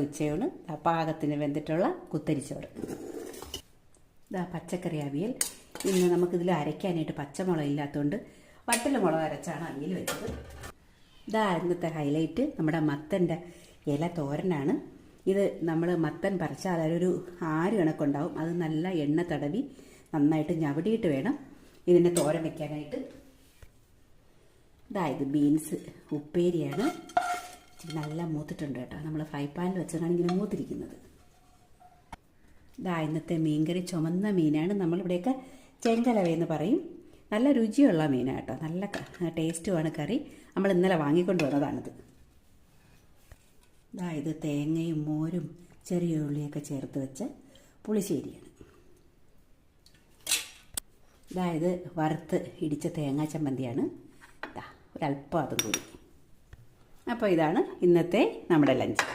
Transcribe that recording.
ഉച്ചയൂണ് പാകത്തിന് വെന്തിട്ടുള്ള കുത്തരിച്ചോറ്. ഇതാ പച്ചക്കറി അവിയൽ. ഇന്ന് നമുക്കിതിൽ അരയ്ക്കാനായിട്ട് പച്ചമുളക് ഇല്ലാത്തതുകൊണ്ട് വറ്റൽമുളക് അരച്ചാണ് അവിയൽ വെച്ചത്. ഇതാ ഇന്നത്തെ ഹൈലൈറ്റ് നമ്മുടെ മത്തൻ്റെ ഇല തോരനാണ്. ഇത് നമ്മൾ മത്തൻ പറിച്ചാൽ അതൊരു 6 കണക്കുണ്ടാവും. അത് നല്ല എണ്ണ തടവി നന്നായിട്ട് ഞവടിയിട്ട് വേണം ഇതിനെ തോരൻ വെക്കാനായിട്ട്. ഇത് ബീൻസ് ഉപ്പേരിയാണ്. നല്ല മൂത്തിട്ടുണ്ട് കേട്ടോ. നമ്മൾ ഫ്രൈ പാനിൽ വെച്ചാണ് ഇങ്ങനെ മൂത്തിരിക്കുന്നത്. ഇന്നത്തെ മീൻകറി ചുമന്ന മീനാണ്. നമ്മളിവിടെയൊക്കെ ചെങ്കലവയെന്ന് പറയും. നല്ല രുചിയുള്ള മീനാണ് കേട്ടോ. നല്ല ടേസ്റ്റുമാണ് കറി. നമ്മൾ ഇന്നലെ വാങ്ങിക്കൊണ്ട് വന്നതാണിത്. ഇത് തേങ്ങയും മോരും ചെറിയ ഉള്ളിയൊക്കെ ചേർത്ത് വെച്ച പുളിശ്ശേരിയാണ്. ഇത് വറുത്ത് ഇടിച്ച തേങ്ങാ ചമ്മന്തിയാണ്. ഒരല്പം അതും കൂടി. അപ്പോൾ ഇതാണ് ഇന്നത്തെ നമ്മുടെ ലഞ്ച്.